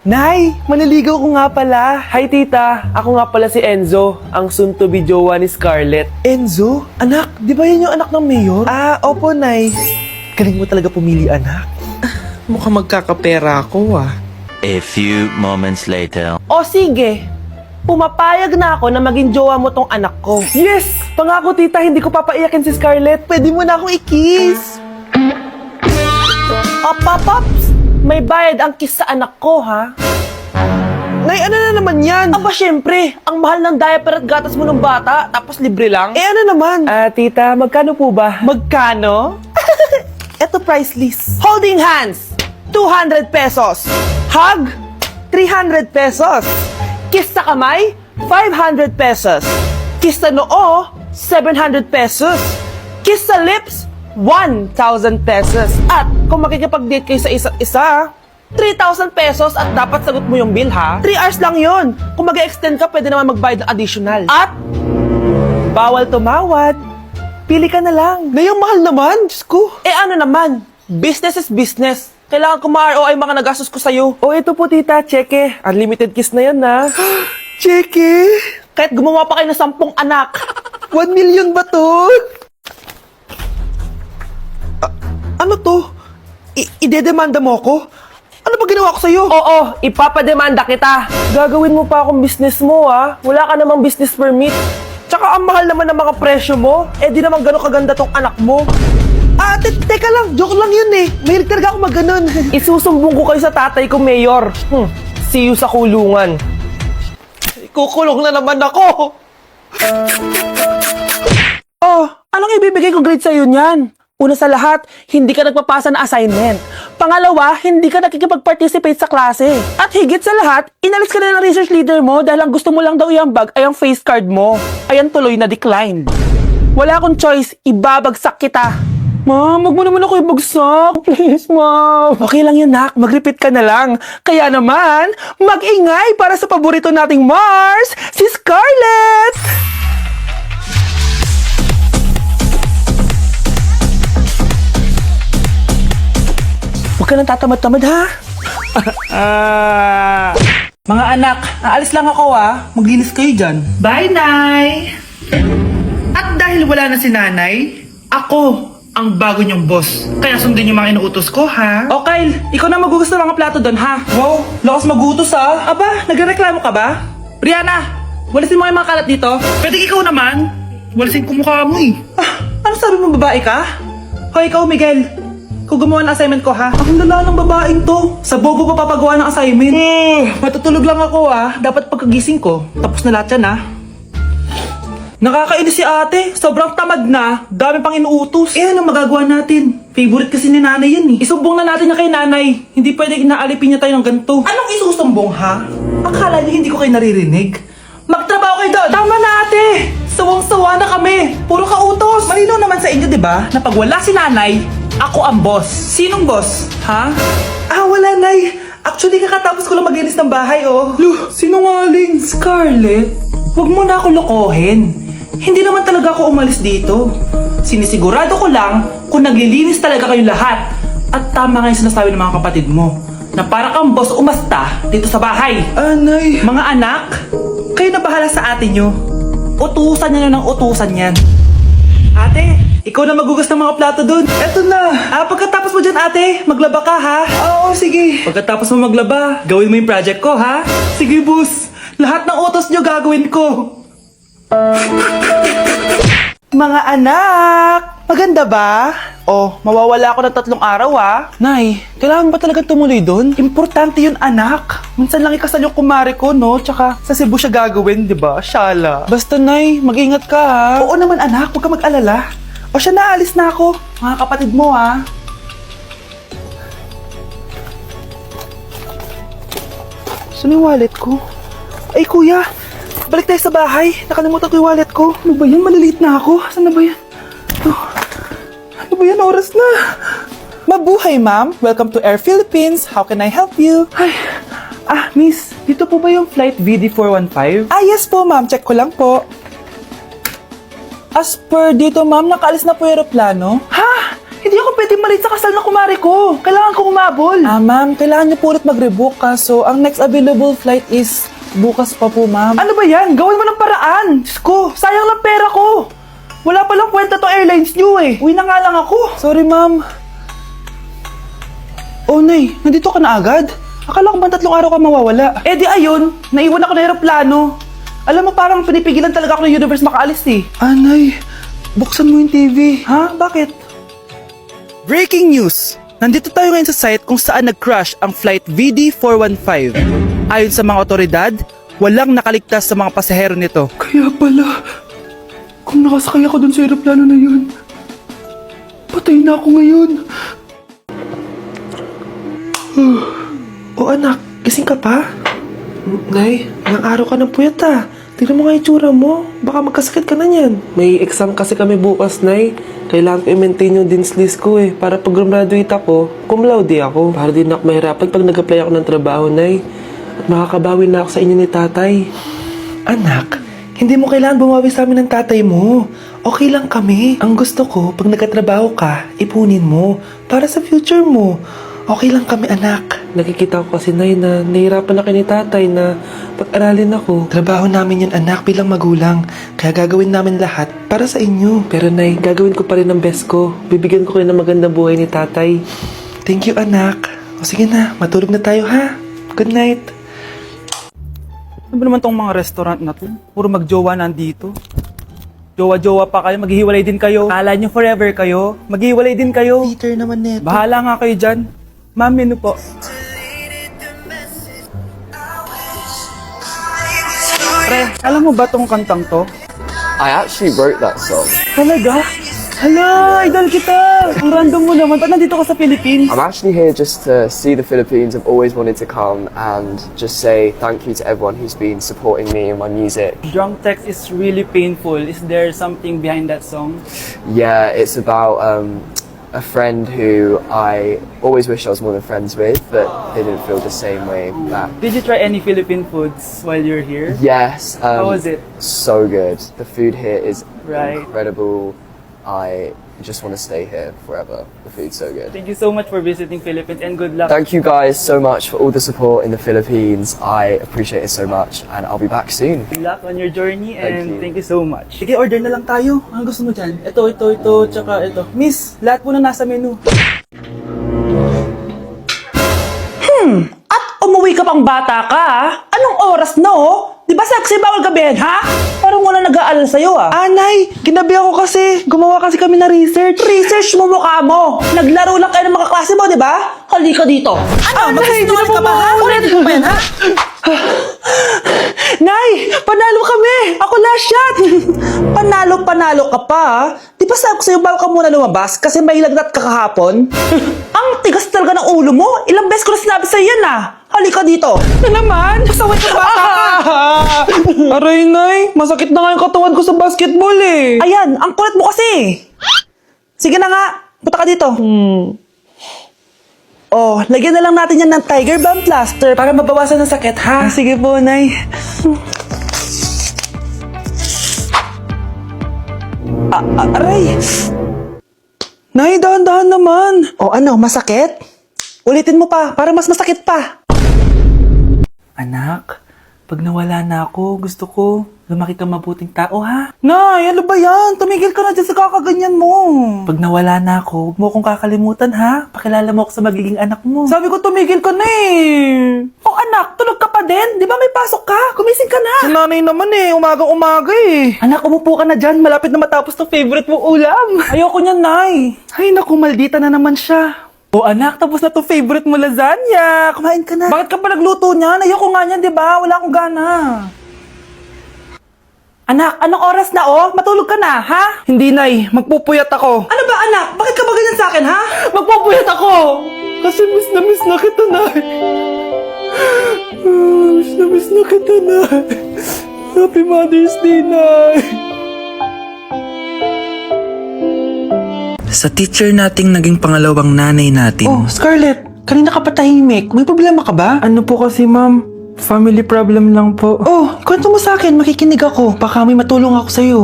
Nay, maniligaw ko nga pala. Hi tita, ako nga pala si Enzo, ang soon-to-be jowa ni Scarlett. Enzo? Anak, di ba yan yung anak ng mayor? Opo Nay. Galing mo talaga pumili anak. Mukhang magkakapera ako A few moments later. O sige, pumapayag na ako na maging jowa mo tong anak ko. Yes! Pangako tita, hindi ko papaiyakin si Scarlett. Pwede mo na akong i-kiss. Paps! May bayad ang kiss sa anak ko, ha? Nay, ano na naman yan? Aba, syempre, ang mahal ng diaper at gatas mo ng bata, tapos libre lang. Ano naman? Tita, magkano po ba? Magkano? Eto price list. Holding hands, 200 pesos. Hug, 300 pesos. Kiss sa kamay, 500 pesos. Kiss sa noo, 700 pesos. Kiss sa lips, 1,000 pesos. At kung makikipag-date kayo sa isa't isa, 3,000 pesos at dapat sagot mo yung bill, ha? 3 hours lang yon. Kung mag-extend ka, pwede naman magbayad ng additional. At bawal tumawad. Pili ka na lang. Ngayong mahal naman, Diyos ko. Ano naman? Business is business. Kailangan ko ma-ROI mga nagastos ko sa'yo. Ito po tita, cheque. Unlimited kiss na yan, na. Cheque? Kahit gumawa pa kayo ng 10 anak. 1 million ba to? Ano to? Idedemanda mo ako? Ano ba ginawa ko sa'yo? Oo, ipapademanda kita. Gagawin mo pa akong business mo, ha? Wala ka namang business permit. Tsaka ang mahal naman ng mga presyo mo. Di naman gano'ng kaganda tong anak mo. Teka lang, joke lang yun eh. Mahilig talaga ako mag-ganon. Isusumbong ko kayo sa tatay ko, Mayor. See you sa kulungan. Kukulong na naman ako. Anong ibibigay ko grade sa'yo niyan? Una sa lahat, hindi ka nagpapasa na assignment. Pangalawa, hindi ka nakikipag-participate sa klase. At higit sa lahat, inalis ka na ng research leader mo dahil ang gusto mo lang daw iambag ay ang face card mo. Ayan tuloy na declined. Wala akong choice, ibabagsak kita. Ma'am, wag mo naman ako ibagsak. Please, ma'am. Okay lang yan, nak. Mag-repeat ka na lang. Kaya naman, mag-ingay para sa paborito nating Mars, si Scarlett! Huwag ka nang tatamad-tamad, ha? Mga anak, aalis lang ako Maglinis kayo dyan. Bye, Nay! At dahil wala na si Nanay, ako ang bago niyong boss. Kaya sundin yung mga inuutos ko, ha? O Kyle, ikaw na magugas ng mga plato doon, ha? Wow, lakas magutos Aba, nagreklamo ka ba? Brianna, walisin mo yung mga kalat dito. Pwede ikaw naman. Walisin ko mukha mo eh. Ano sabi mo, babae ka? Hoy, ikaw, Miguel. Kung gumawa ng assignment ko, ha? Ang lala ng babaeng to. Sa bobo pa papagawa ng assignment. Matutulog lang ako, Dapat pagkagising ko, tapos na lahat yan, Nakakainis si ate. Sobrang tamad na. Dami pang inuutos. Ano magagawa natin? Favorite kasi ni nanay yan Isumbong na natin niya kay nanay. Hindi pwede inaalipin niya tayo ng ganito. Anong isusumbong, ha? Akala niyo hindi ko kayo naririnig? Magtrabaho kayo doon! Tama na, ate! Sawang-sawa na kami! Puro kautos! Malinaw naman sa inyo, di ba? Na pag wala si nanay, ako ang boss. Sinong boss? Ha? Wala, nay. Actually, kakatapos ko lang maglinis ng bahay, sinungaling. Scarlett, huwag mo na ako lokohin. Hindi naman talaga ako umalis dito. Sinisigurado ko lang kung naglilinis talaga kayong lahat. At tama nga yung sinasabi ng mga kapatid mo, na para kang boss umasta dito sa bahay. Nay. Mga anak, kayo na bahala sa ate nyo. Utusan nyo na ng utusan yan. Ate, ikaw na magugas ng mga plato dun. Eto na. Pagkatapos mo dyan, ate, maglaba ka, ha? Oo, sige. Pagkatapos mo maglaba, gawin mo yung project ko, ha? Sige, boss. Lahat ng utos nyo gagawin ko. Mga anak, maganda ba? Mawawala ako ng 3 araw, Nay, kailangan ba talaga tumuloy doon? Importante yun, anak. Minsan lang ikasal yung kumare ko, no? Tsaka sa Cebu siya gagawin, di ba? Shala. Basta, Nay, mag-ingat ka, ha? Oo naman, anak. Huwag ka mag-alala. Siya, naalis na ako. Mga kapatid mo, Saan yung wallet ko? Ay, kuya. Balik tayo sa bahay. Nakalimutan ko yung wallet ko. Ano ba yan? Maliliit na ako. Saan na ba yan? Ano ba yan? Oras na. Mabuhay, ma'am. Welcome to Air Philippines. How can I help you? Ay, miss. Dito po ba yung flight VD415? Yes po, ma'am. Check ko lang po. As per dito, ma'am, nakaalis na po yung aeroplano. Ha? Hindi ako pwede pwede malit sa kasal na kumari ko. Kailangan ko umabol. Ma'am, kailangan niyo po ulit mag-rebook. Kaso, ang next available flight is bukas pa po, ma'am. Ano ba yan? Gawin mo ng paraan. Diyos ko, sayang lang pera ko. Wala palang kwenta to airlines niyo eh. Uwi na nga lang ako. Sorry, ma'am. Oh, Nay, nandito ka na agad? Akala ko ba 3 araw ka mawawala? Eh di ayun, naiwan ako ng aeroplano. Alam mo, parang pinipigilan talaga ako ng universe makaalis eh. Nay, buksan mo yung TV. Ha? Bakit? Breaking news! Nandito tayo ngayon sa site kung saan nag-crash ang flight VD415. Ayon sa mga otoridad, walang nakaligtas sa mga pasahero nito. Kaya pala, kung nakasakay ako dun sa aeroplano na yun, patay na ako ngayon. O anak, gising ka pa? Nay, ilang araw ka ng puyat ah. Tignan mo nga yung tsura mo. Baka magkasakit ka na yan. May exam kasi kami bukas, Nay. Kailangan ko i-maintain yung dean's list ko eh. Para pag graduate ako, cum laude ako. Para din ako mahirapan pag nag-apply ako ng trabaho, Nay. At makakabawi na ako sa inyo ni tatay. Anak, hindi mo kailangan bumawi sa amin ng tatay mo. Okay lang kami. Ang gusto ko, pag nagkatrabaho ka, ipunin mo. Para sa future mo. Okay lang kami, anak. Nakikita ko kasi, Nay, na nahihirapan na kayo ni tatay na pag-aralin ako. Trabaho namin yun, anak, bilang magulang. Kaya gagawin namin lahat para sa inyo. Pero, Nay, gagawin ko pa rin ang best ko. Bibigyan ko kayo ng magandang buhay ni tatay. Thank you, anak. O sige na, matulog na tayo, ha? Good night. Ano ba naman tong mga restaurant na to? Puro magjowa nandito. Jowa-jowa pa kayo, maghihiwalay din kayo. Kala nyo forever kayo, maghihiwalay din kayo. Peter naman neto. Bahala nga kayo dyan. Ma'am, menu po. Pre, alam mo ba tong kantang to? I actually wrote that song. Talaga? Hala, idol kita! Ang random mo naman. Ba't nandito ka sa Philippines? I'm actually here just to see the Philippines. I've always wanted to come and just say thank you to everyone who's been supporting me in my music. Drunk text is really painful. Is there something behind that song? Yeah, it's about a friend who I always wish I was more than friends with, but they didn't feel the same way back. Did you try any Philippine foods while you're here? Yes. How was it? So good. The food here is Right. incredible. I just want to stay here forever. The food's so good. Thank you so much for visiting Philippines and good luck. Thank you guys so much for all the support in the Philippines. I appreciate it so much, and I'll be back soon. Good luck on your journey and you. thank you so much. Sige, order na lang tayo. Ano gusto mo dyan? Ito, tsaka ito. Miss, lahat po na nasa menu. At umuwi ka pang bata ka, ha? Anong oras na, oh? Di ba sexy bawal gabihin, ha? Parang wala nag-aalala sa'yo, ah. Anay, ginabi ako kasi. Gumawa kasi kami na research. Research mo mukha mo. Naglaro lang kayo ng mga klase mo, di ba? Halika dito. Ano? Magsisinungaling ka ba, ha? Ulitin mo pa yan, ha? Nay, panalo kami. Ako last shot. Panalo ka pa, ha? Di ba sabi ko sa'yo bago ka muna lumabas kasi may lagnat ka kahapon? Ang tigas talaga ng ulo mo. Ilang beses ko na sinabi sa'yo yan, ah. Halika dito. Na naman? Pasawit ka bata ka. Aray, Nay. Masakit na nga yung katawan ko sa basketball, eh. Ayan, ang kulit mo kasi. Sige na nga. Punta ka dito. Oh, lagyan na lang natin yan ng Tiger Balm plaster para mabawasan ng sakit, ha? Sige po, Nay. Aray! Nay, dahan-dahan naman. O ano, masakit? Ulitin mo pa, para mas masakit pa. Anak, pag nawala na ako, gusto ko lumaki kang mabuting tao, ha? Nay, ano ba yan? Tumigil ka na dyan sa kakaganyan mo. Pag nawala na ako, huwag mo akong kakalimutan, ha? Pakilala mo ako sa magiging anak mo. Sabi ko, tumigil ka na eh. Oh, anak, tulog ka pa din? Di ba may pasok ka? Gumising ka na. Si nanay naman eh, umagang-umaga eh. Anak, umupo ka na dyan. Malapit na matapos ng favorite mong ulam. Ayoko niyan, Nay. Ay, naku, maldita na naman siya. Oh anak, tapos na to favorite mo lasagna. Kumain ka na. Bakit ka pa nagluto niyan? Ayoko nga niyan, di ba? Wala akong gana. Anak, anong oras na oh? Matulog ka na, ha? Hindi, Nay. Magpupuyat ako. Ano ba, anak? Bakit ka ba ganyan sa akin, ha? Magpupuyat ako! Kasi miss na kita, Nay. Miss na kita, Nay. Happy Mother's Day, Nay. Sa teacher nating naging pangalawang nanay natin. Oh, Scarlett, kanina ka pa tahimik. May problema ka ba? Ano po kasi, ma'am? Family problem lang po. Oh, kwento mo sa akin. Makikinig ako. Baka may matulong ako sa'yo.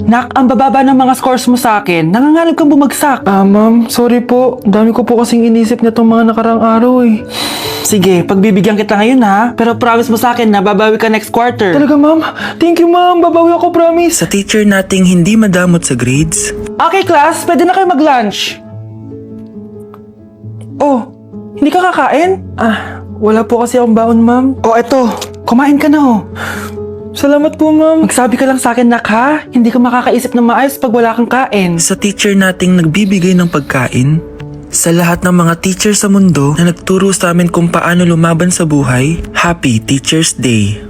Nak, ang bababa ng mga scores mo sa akin. Nangangalib kang bumagsak. Ma'am, sorry po. Dami ko po kasing inisip na itong mga nakarang araw eh. Sige, pagbibigyan kita ngayon ha. Pero promise mo sa akin na babawi ka next quarter. Talaga, ma'am? Thank you, ma'am. Babawi ako, promise. Sa teacher nating hindi madamot sa grades, Okay, class. Pwede na kayo mag-lunch. Oh, hindi ka kakain? Wala po kasi akong baon, ma'am. Oh, eto. Kumain ka na oh. Salamat po, ma'am. Magsabi ka lang sa akin, nak ha. Hindi ka makakaisip ng maayos pag wala kang kain. sa teacher nating nagbibigay ng pagkain, sa lahat ng mga teacher sa mundo na nagturo sa amin kung paano lumaban sa buhay, Happy Teacher's Day!